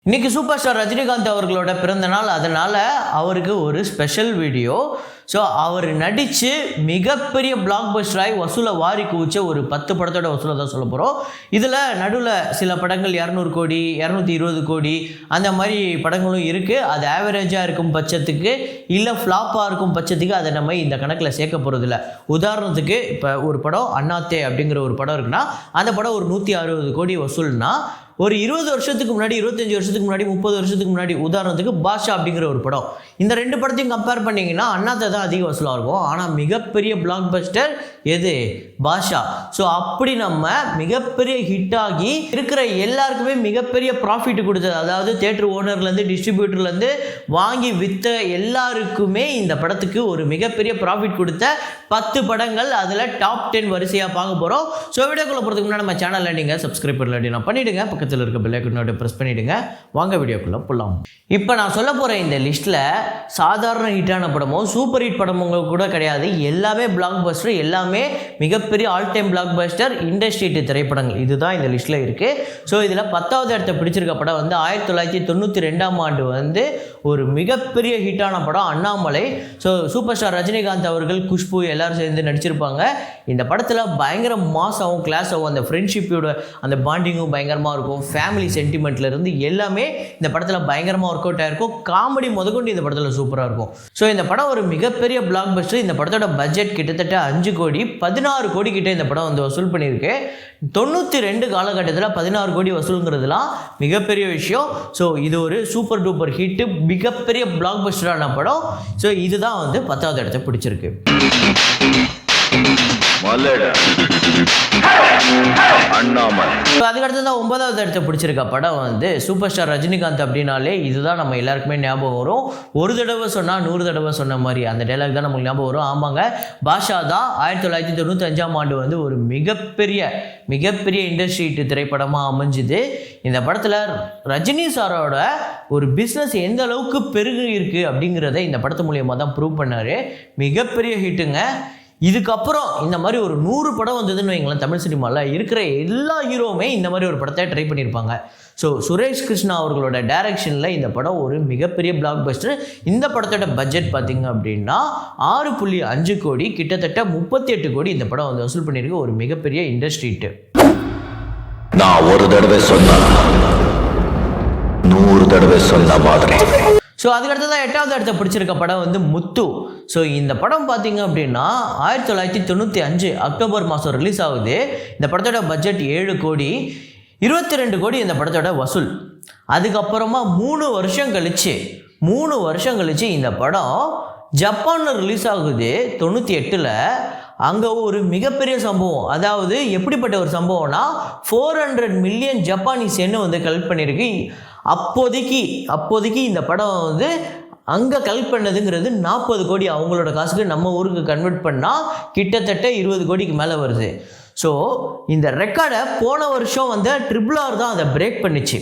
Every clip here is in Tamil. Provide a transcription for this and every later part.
இன்னைக்கு சூப்பர் ஸ்டார் ரஜினிகாந்த் அவர்களோட பிறந்த நாள். அதனால் அவருக்கு ஒரு ஸ்பெஷல் வீடியோ. ஸோ அவர் நடித்து மிகப்பெரிய பிளாக் பஸ்டராகி வசூலை வாரி குவிச்ச ஒரு 10 படத்தோட வசூலை தான் சொல்ல போகிறோம். இதில் நடுவில் சில படங்கள் 200 கோடி 220 கோடி அந்த மாதிரி படங்களும் இருக்குது. அது ஆவரேஜாக இருக்கும் பட்சத்துக்கு இல்லை ஃப்ளாப்பாக இருக்கும் பட்சத்துக்கு அதை நம்ம இந்த கணக்கில் சேர்க்க போகிறதில்ல. உதாரணத்துக்கு இப்போ ஒரு படம் அண்ணாத்தே அப்படிங்கிற ஒரு படம் இருக்குன்னா அந்த படம் ஒரு 160 கோடி வசூல்னா ஒரு 20 வருஷத்துக்கு முன்னாடி 25 வருஷத்துக்கு முன்னாடி 30 வருஷத்துக்கு முன்னாடி உதாரணத்துக்கு பாஷா அப்படிங்கிற ஒரு படம், இந்த ரெண்டு படத்தையும் கம்பேர் பண்ணிங்கன்னா அண்ணாத்தை தான் அதிக வசூலாக இருக்கும். ஆனால் மிகப்பெரிய பிளாக் பஸ்டர் எது? பாஷா. ஸோ அப்படி நம்ம மிகப்பெரிய ஹிட் ஆகி இருக்கிற எல்லாருக்குமே மிகப்பெரிய ப்ராஃபிட் கொடுத்தது, அதாவது தேட்டர் ஓனர்லேருந்து டிஸ்ட்ரிபியூட்டர்லேருந்து வாங்கி விற்ற எல்லாருக்குமே இந்த படத்துக்கு ஒரு மிகப்பெரிய ப்ராஃபிட் கொடுத்த 10 படங்கள். அதில் டாப் 10 வரிசையாக பார்க்க போகிறோம். ஸோ வீடியோக்குள்ளே போகிறதுக்கு முன்னாடி நம்ம சேனலில் நீங்கள் சப்ஸ்கிரைப் பண்ணலாம் பண்ணிவிடுங்க, பக்கத்தில் இருக்க பெல் ஐகானை ப்ரெஸ் பண்ணிவிடுங்க. வாங்க வீடியோக்குள்ளே போகலாம். இப்போ நான் சொல்ல போகிற இந்த லிஸ்ட்டில் சாதாரண ஹிட்டான படமோ சூப்பர் ஹிட் படமோ கூட கிடையாது. எல்லாமே பிளாக் பஸ்டர், எல்லாமே மிகப்பெரிய all time black Bastar industry hit திரைப்படங்கள். இதுதான் இந்த லிஸ்ட்டில் இருக்குது. ஸோ இதில் 10வது இடத்தை பிடிச்சிருக்க படம் வந்து 1992ஆம் ஆண்டு வந்து ஒரு மிகப்பெரிய ஹிட்டான படம் Annamalai. So super star Rajinikanth அவர்கள், குஷ்பு எல்லாரும் சேர்ந்து நடிச்சிருப்பாங்க. இந்த படத்தில் பயங்கர மாஸாகவும் கிளாஸாகவும் அந்த ஃப்ரெண்ட்ஷிப்போட அந்த பாண்டிங்கும் பயங்கரமாக இருக்கும். ஃபேமிலி சென்டிமெண்ட்லேருந்து எல்லாமே இந்த படத்தில் பயங்கரமாக ஒர்க் அவுட் ஆகிருக்கும். காமெடி முதற்கொண்டு இந்த படத்தில் சூப்பராக இருக்கும். ஸோ இந்த படம் ஒரு மிகப்பெரிய பிளாக் பஸ்டர். இந்த படத்தோட பட்ஜெட் கிட்டத்தட்ட 5 கோடி 16 கோடி கிட்ட இந்த படம் வந்து வசூல் பண்ணியிருக்கு. 92 காலகட்டத்தில் 16 கோடி வசூலுங்கிறதுலாம் மிகப்பெரிய விஷயம். ஸோ இது ஒரு சூப்பர் டூப்பர் ஹிட்டு, மிகப்பெரிய பிளாக் பஸ்டரான படம். ஸோ இதுதான் வந்து 10வது இடத்தை பிடிச்சிருக்கு. அதுக்கடுத்து தான் 9வது இடத்தை பிடிச்சிருக்க படம் வந்து சூப்பர் ஸ்டார் ரஜினிகாந்த் அப்படின்னாலே இதுதான் நம்ம எல்லாருக்குமே ஞாபகம் வரும். ஒரு தடவை சொன்னால் 100 தடவை சொன்ன மாதிரி அந்த டைலாக் தான் நமக்கு ஞாபகம் வரும். ஆமாங்க, பாஷா தான் 1995ஆம் ஆண்டு வந்து ஒரு மிகப்பெரிய இண்டஸ்ட்ரி ஹிட் திரைப்படமாக அமைஞ்சுது. இந்த படத்தில் ரஜினி சாரோட ஒரு பிஸ்னஸ் எந்த அளவுக்கு பெருகி இருக்குது அப்படிங்கிறத இந்த படத்து மூலியமாக தான் ப்ரூவ் பண்ணார். மிகப்பெரிய ஹிட்டுங்க. இதுக்கப்புறம் இந்த மாதிரி ஒரு 100 படம் வந்ததுன்னு வைங்களேன், தமிழ் சினிமாவில் இருக்கிற எல்லா ஹீரோவுமே இந்த மாதிரி ஒரு படத்தை ட்ரை பண்ணியிருப்பாங்க. ஸோ சுரேஷ் கிருஷ்ணா அவர்களோட டைரக்ஷனில் இந்த படம் ஒரு மிகப்பெரிய பிளாக் பஸ்டர். இந்த படத்தோட பட்ஜெட் பார்த்திங்க அப்படின்னா 6.5 கோடி, கிட்டத்தட்ட 38 கோடி இந்த படம் வந்து வசூல் பண்ணியிருக்கு. ஒரு மிகப்பெரிய இண்டஸ்ட்ரி ஹிட். நான் ஒரு தடவை சொன்னா 100 தடவை சொன்ன மாதிரி. ஸோ அதுக்கடுத்து தான் 8வது இடத்தை பிடிச்சிருக்க படம் வந்து முத்து. ஸோ இந்த படம் பார்த்திங்க அப்படின்னா 1995 அக்டோபர் மாதம் ரிலீஸ் ஆகுது. இந்த படத்தோட பட்ஜெட் 7 கோடி 22 கோடி இந்த படத்தோட வசூல். அதுக்கப்புறமா 3 வருஷம் கழிச்சு இந்த படம் ஜப்பானில் ரிலீஸ் ஆகுது 98. அங்கே ஒரு மிகப்பெரிய சம்பவம், அதாவது எப்படிப்பட்ட ஒரு சம்பவம்னா 400 மில்லியன் ஜப்பானீஸ் எண்ணெய் வந்து கலெக்ட் பண்ணியிருக்கு. அப்போதைக்கு இந்த படம் வந்து அங்கே கலெக்ட் பண்ணதுங்கிறது 40 கோடி அவங்களோட காசுக்கு நம்ம ஊருக்கு கன்வெர்ட் பண்ணால் கிட்டத்தட்ட 20 கோடிக்கு மேலே வருது. ஸோ இந்த ரெக்கார்டை போன வருஷம் வந்து RRR தான் அதை பிரேக் பண்ணிச்சு.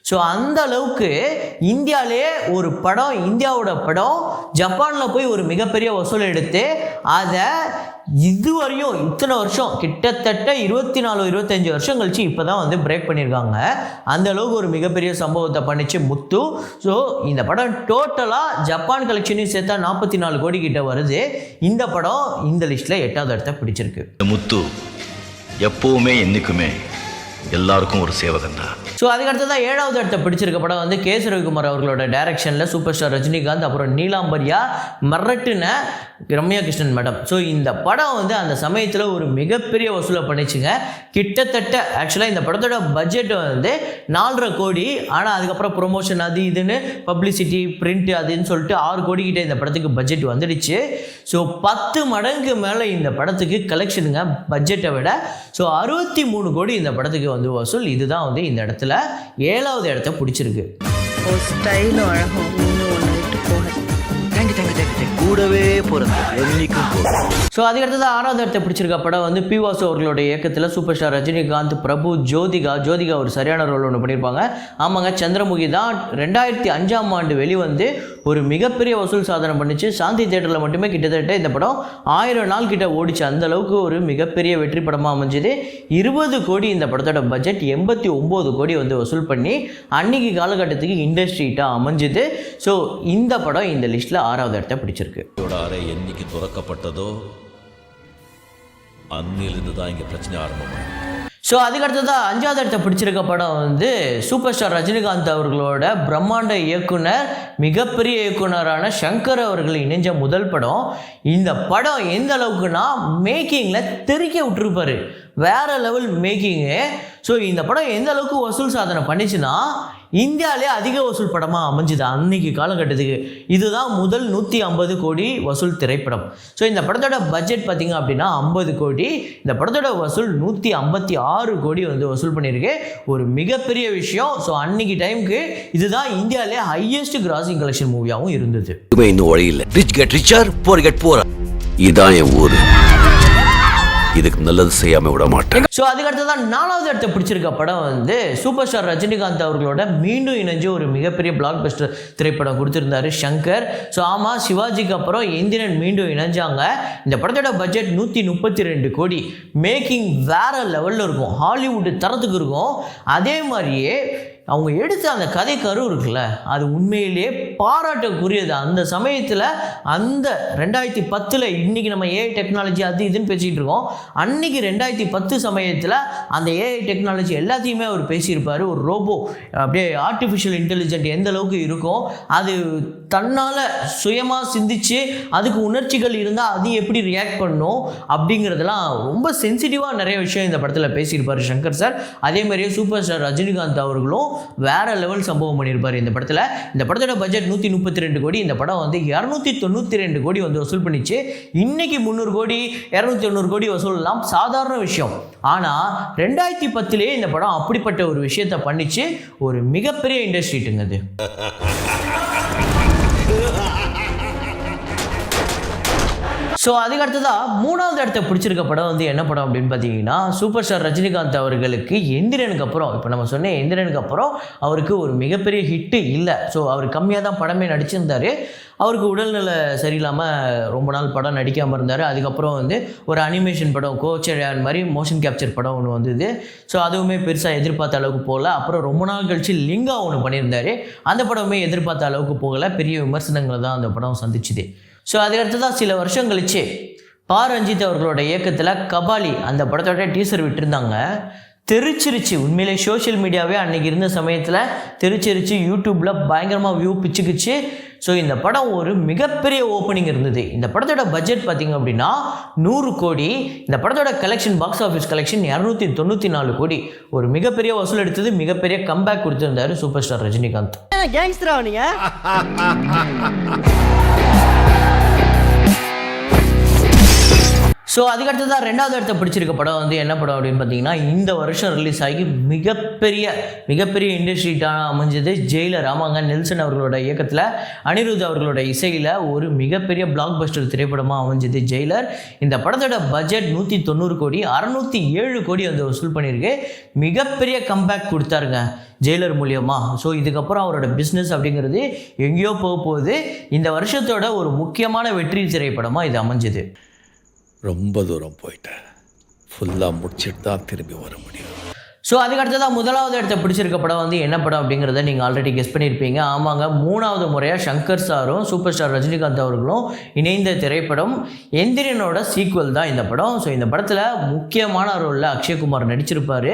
ஸோ அந்த அளவுக்கு இந்தியாவிலே ஒரு படம், இந்தியாவோட படம் ஜப்பானில் போய் ஒரு மிகப்பெரிய வசூல் எடுத்து அதை இதுவரையும் இத்தனை வருஷம் கிட்டத்தட்ட 24-25 வருஷம் கழிச்சு இப்போ தான் வந்து பிரேக் பண்ணியிருக்காங்க. அந்த அளவுக்கு ஒரு மிகப்பெரிய சம்பவத்தை பண்ணிச்சு முத்து. ஸோ இந்த படம் டோட்டலாக ஜப்பான் கலெக்ஷனையும் சேர்த்தா 44 கோடி கிட்ட வருது. இந்த படம் இந்த லிஸ்ட்டில் 8வது இடத்தை பிடிச்சிருக்கு. முத்து எப்பவுமே என்னைக்குமே எல்லாருக்கும் ஒரு சேவகன் தான். ஸோ அதுக்கடுத்து தான் 7வது இடத்தை பிடிச்சிருக்க படம் வந்து கே. ரவிக்குமார் அவர்களோட டைரக்ஷனில் சூப்பர் ஸ்டார் ரஜினிகாந்த் அப்புறம் நீலாம்பரியா மிரட்டின ரம்யா கிருஷ்ணன் மேடம். ஸோ இந்த படம் வந்து அந்த சமயத்தில் ஒரு மிகப்பெரிய வசூலை பண்ணிச்சுங்க. கிட்டத்தட்ட ஆக்சுவலாக இந்த படத்தோட பட்ஜெட் வந்து 4.5 கோடி. ஆனால் அதுக்கப்புறம் ப்ரொமோஷன் அது இதுன்னு பப்ளிசிட்டி பிரிண்ட் அதுன்னு சொல்லிட்டு 6 கோடி கிட்டே இந்த படத்துக்கு பட்ஜெட் வந்துடுச்சு. ஸோ 10 மடங்கு மேலே இந்த படத்துக்கு கலெக்ஷனுங்க பட்ஜெட்டை விட. ஸோ 63 கோடி இந்த படத்துக்கு வந்து வசூல். இதுதான் வந்து இந்த இடத்துல 7வது இடத்தை பிடிச்சிருக்கு. கூடவே போறது என்னைக்கும் போகும். ஸோ அதுக்கடுத்தது 6வது இடத்தை பிடிச்சிருக்க படம் வந்து பி. வாசு அவர்களோட இயக்கத்தில் சூப்பர் ஸ்டார் ரஜினிகாந்த், பிரபு, ஜோதிகா ஒரு சரியான ரோல் ஒன்று பண்ணியிருப்பாங்க. ஆமாங்க, சந்திரமுகி தான் 2005ஆம் ஆண்டு வெளிவந்து ஒரு மிகப்பெரிய வசூல் சாதனை பண்ணிச்சு. சாந்தி தியேட்டரில் மட்டுமே கிட்டத்தட்ட இந்த படம் 1000 நாள் கிட்ட ஓடிச்சு. அந்த அளவுக்கு ஒரு மிகப்பெரிய வெற்றி படமாக அமைஞ்சது. 20 கோடி இந்த படத்தோட பட்ஜெட், 89 கோடி வந்து வசூல் பண்ணி அன்னைக்கு காலகட்டத்துக்கு இண்டஸ்ட்ரிட்டாக அமைஞ்சுது. ஸோ இந்த படம் இந்த லிஸ்ட்டில் 6வது இடத்த பிடிச்சிருக்கு. அறை என்னைக்கு துறக்கப்பட்டதோ அன்னிலிருந்து தான் இங்கே பிரச்சனை ஆரம்பமாயிருக்கு. ஸோ அதுக்கடுத்ததான் 5வது இடத்த பிடிச்சிருக்க படம் வந்து சூப்பர் ஸ்டார் ரஜினிகாந்த் அவர்களோட பிரம்மாண்ட இயக்குனர், மிகப்பெரிய இயக்குனரான சங்கர் அவர்கள் இணைஞ்ச முதல் படம். இந்த படம் எந்த அளவுக்குன்னா மேக்கிங்கில் தெறிக்க விட்டுருப்பாரு, வேற லெவல் மேக்கிங்கு. ஸோ இந்த படம் எந்த அளவுக்கு வசூல் சாதனை பண்ணிச்சுன்னா இந்தியாவிலே அதிக வசூல் படமாக அமைஞ்சுது அன்னைக்கு காலகட்டத்துக்கு. இதுதான் முதல் 150 கோடி வசூல் திரைப்படம். ஸோ இந்த படத்தோட பட்ஜெட் பார்த்திங்க அப்படின்னா 50 கோடி. இந்த படத்தோட வசூல் 156 கோடி வந்து வசூல் பண்ணியிருக்கு. ஒரு மிகப்பெரிய விஷயம். ஸோ அன்னைக்கு டைமுக்கு இதுதான் இந்தியாவிலே ஹையஸ்ட் கிராசிங் கலெக்ஷன் மூவியாகவும் இருந்தது. இன்னும் வழியில் rich get richer, poor get poor. இதான் என் ஊர், இதுக்கு நல்லது செய்யாம விட மாட்டேன். ஸோ அதுக்கடுத்ததான் 4வது இடத்தை பிடிச்சிருக்க படம் வந்து சூப்பர் ஸ்டார் ரஜினிகாந்த் அவர்களோட மீண்டும் இணைஞ்சு ஒரு மிகப்பெரிய பிளாக் பஸ்டர் திரைப்படம் கொடுத்துருந்தாரு சங்கர். ஸோ ஆமாம், சிவாஜிக்கு அப்புறம் எந்திரன் மீண்டும் இணைஞ்சாங்க. இந்த படத்தோட பட்ஜெட் 132 கோடி. மேக்கிங் வேற லெவலில் இருக்கும், ஹாலிவுட் தரத்துக்கு இருக்கும். அதே மாதிரியே அவங்க எடுத்த அந்த கதை கரு இருக்குல்ல, அது உண்மையிலேயே பாராட்டக்குரியது. அந்த சமயத்தில் அந்த 2010 இன்றைக்கி நம்ம ஏஐ டெக்னாலஜி அது இதுன்னு பேசிகிட்டு இருக்கோம். அன்றைக்கி 2010 சமயத்தில் அந்த ஏஐ டெக்னாலஜி எல்லாத்தையுமே அவர் பேசியிருப்பார். ஒரு ரோபோ அப்படியே ஆர்டிஃபிஷியல் இன்டெலிஜென்ட் எந்த அளவுக்கு இருக்கும், அது தன்னால் சுயமாக சிந்திச்சு அதுக்கு உணர்ச்சிகள் இருந்தால் அது எப்படி ரியாக்ட் பண்ணும் அப்படிங்கிறதெல்லாம் ரொம்ப சென்சிட்டிவாக நிறைய விஷயம் இந்த படத்தில் பேசியிருப்பார் சங்கர் சார். அதே மாதிரியே சூப்பர் ஸ்டார் ரஜினிகாந்த் அவர்களும் வேற லெவல் சம்பவம் பண்ணியிருப்பார் இந்த படத்தில். இந்த படத்தோட பட்ஜெட் 132 கோடி. இந்த படம் வந்து 292 கோடி வந்து வசூல் பண்ணிச்சு. இன்னைக்கு 300 கோடி 290 கோடி வசூல்லாம் சாதாரண விஷயம். ஆனால் 2010 இந்த படம் அப்படிப்பட்ட ஒரு விஷயத்தை பண்ணிச்சு. ஒரு மிகப்பெரிய இண்டஸ்ட்ரிட்டுங்க அது. ஸோ அதுக்கடுத்ததாக 3வது இடத்த பிடிச்சிருக்க படம் வந்து என்ன படம் அப்படின்னு பார்த்தீங்கன்னா சூப்பர் ஸ்டார் ரஜினிகாந்த் அவர்களுக்கு எந்திரனுக்கு அப்புறம், இப்போ நம்ம சொன்ன எந்திரனுக்கு அப்புறம் அவருக்கு ஒரு மிகப்பெரிய ஹிட்டு இல்லை. ஸோ அவர் கம்மியாக தான் படமே நடிச்சிருந்தார். அவருக்கு உடல்நிலை சரியில்லாமல் ரொம்ப நாள் படம் நடிக்காமல் இருந்தார். அதுக்கப்புறம் வந்து ஒரு அனிமேஷன் படம் கோச்சரியான் மாதிரி மோஷன் கேப்சர் படம் ஒன்று வந்தது. ஸோ அதுவுமே பெருசாக எதிர்பார்த்த அளவுக்கு போகல. அப்புறம் ரொம்ப நாள் கழிச்சு லிங்கா ஒன்று பண்ணியிருந்தார். அந்த படமே எதிர்பார்த்த அளவுக்கு போகலை, பெரிய விமர்சனங்களை தான் அந்த படம் சந்திச்சுது. ஸோ அதுக்கடுத்து தான் சில வருஷம் கழிச்சு ரஞ்சித் அவர்களோட இயக்கத்தில் கபாலி அந்த படத்தோட டீசர் விட்டுருந்தாங்க. தெரிச்சிருச்சு, உண்மையிலே சோஷியல் மீடியாவே அன்றைக்கி இருந்த சமயத்தில் தெரிச்சிருச்சு. யூடியூப்பில் பயங்கரமாக வியூ பிச்சுக்குச்சு. ஸோ இந்த படம் ஒரு மிகப்பெரிய ஓப்பனிங் இருந்தது. இந்த படத்தோட பட்ஜெட் பார்த்திங்க அப்படின்னா 100 கோடி. இந்த படத்தோட கலெக்ஷன், பாக்ஸ் ஆஃபீஸ் கலெக்ஷன் 294 கோடி. ஒரு மிகப்பெரிய வசூல் எடுத்தது, மிகப்பெரிய கம்பேக் கொடுத்துருந்தாரு சூப்பர் ஸ்டார் ரஜினிகாந்த். கேங்ஸ்டரா நீங்க? ஸோ அதுக்கடுத்ததான் 2வது இடத்த பிடிச்சிருக்க படம் வந்து என்ன படம் அப்படின்னு பார்த்தீங்கன்னா இந்த வருஷம் ரிலீஸ் ஆகி மிகப்பெரிய இண்டஸ்ட்ரிட்டாக அமைஞ்சது ஜெயிலர். ஆமாங்க, நெல்சன் அவர்களோட இயக்கத்தில் அனிருத் அவர்களோட இசையில் ஒரு மிகப்பெரிய பிளாக் பஸ்டர் திரைப்படமாக அமைஞ்சது ஜெயிலர். இந்த படத்தோட பட்ஜெட் 190 கோடி, 607 கோடி வந்து வசூல் பண்ணியிருக்கு. மிகப்பெரிய கம்பேக் கொடுத்தாருங்க ஜெயிலர் மூலியமாக. ஸோ இதுக்கப்புறம் அவரோட பிஸ்னஸ் அப்படிங்கிறது எங்கேயோ போக போகுது. இந்த வருஷத்தோட ஒரு முக்கியமான வெற்றி திரைப்படமாக இது அமைஞ்சது. ரொம்ப தூரம் போயிட்டேன், ஃபுல்லாக முடிச்சுட்டு தான் திரும்பி வர முடியும். ஸோ அதுக்கடுத்ததான் 1வது இடத்த பிடிச்சிருக்க படம் வந்து என்ன படம் அப்படிங்கிறத நீங்கள் ஆல்ரெடி கெஸ் பண்ணியிருப்பீங்க. ஆமாங்க, 3வது முறையாக சங்கர் சாரும் சூப்பர் ஸ்டார் ரஜினிகாந்த் அவர்களும் இணைந்த திரைப்படம் எந்திரனோட சீக்வல் தான் இந்த படம். ஸோ இந்த படத்தில் முக்கியமான ரோலில் அக்ஷய்குமார் நடிச்சிருப்பார்.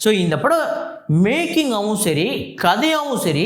ஸோ இந்த படம் மேக்கிங்காகவும் சரி கதையாகவும் சரி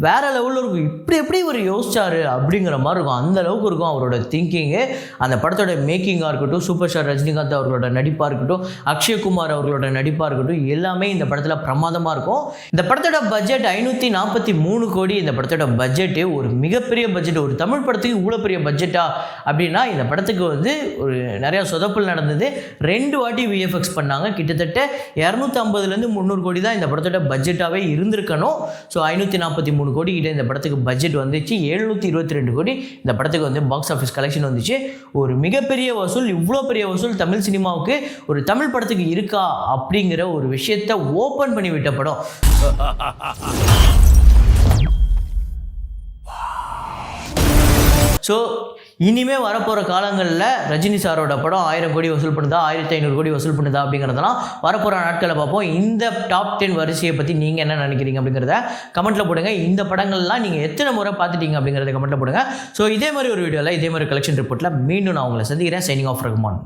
வேறு லெவலில் இருக்கும். எப்படி ஒரு யோசிச்சார் அப்படிங்கிற மாதிரி இருக்கும், அந்த அளவுக்கு இருக்கும் அவரோட திங்கிங்கு. அந்த படத்தோட மேக்கிங்காக இருக்கட்டும், சூப்பர் ஸ்டார் ரஜினிகாந்த் அவர்களோட நடிப்பாக இருக்கட்டும், அக்ஷய்குமார் அவர்களோட நடிப்பாக இருக்கட்டும், எல்லாமே இந்த படத்தில் பிரமாதமாக இருக்கும். இந்த படத்தோட பட்ஜெட் 543 கோடி. இந்த படத்தோட பட்ஜெட்டு ஒரு மிகப்பெரிய பட்ஜெட். ஒரு தமிழ் படத்துக்கு இவ்வளோ பெரிய பட்ஜெட்டா அப்படின்னா இந்த படத்துக்கு வந்து ஒரு நிறையா சொதப்பல் நடந்தது. 2 வாட்டி விஎஃப்எக்ஸ் பண்ணாங்க. கிட்டத்தட்ட 250லேருந்து 300 கோடி தான் இந்த படத்தோட பட்ஜெட்டாகவே இருந்திருக்கணும். ஸோ 543 கோடி கிட்ட இந்த படத்துக்கு பட்ஜெட் வந்துச்சு. 722 கோடி இந்த படத்துக்கு வந்து பாக்ஸ் ஆஃபீஸ் கலெக்ஷன் வந்துச்சு. ஒரு மிகப்பெரிய வசூல். இவ்வளோ பெரிய வசூல் தமிழ் சினிமாவுக்கு ஒரு தமிழ் படத்துக்கு இருக்கா அப்படிங்கிற ஒரு விஷயத்தை ஓப்பன் பண்ணி விட்ட படம். ஸோ இனிமேல் வரப்போகிற காலங்களில் ரஜினி சாரோட படம் 1000 கோடி வசூல் பண்ணுதா 1500 கோடி வசூல் பண்ணுதா அப்படிங்கிறதெல்லாம் வரப்போகிற நாட்களில் பார்ப்போம். இந்த டாப் 10 வரிசையை பற்றி நீங்கள் என்ன நினைக்கிறீங்க அப்படிங்கிறத கமெண்ட்டில் போடுங்க. இந்த படங்கள்லாம் நீங்கள் எத்தனை முறை பார்த்துட்டீங்க அப்படிங்கிறத கமெண்ட்டில் போடுங்க. ஸோ இதே மாதிரி ஒரு வீடியோவில் இதே மாதிரி கலெக்ஷன் ரிப்போர்ட்டில் மீண்டும் நான் உங்களை சந்திக்கிறேன். Signing off Rahman.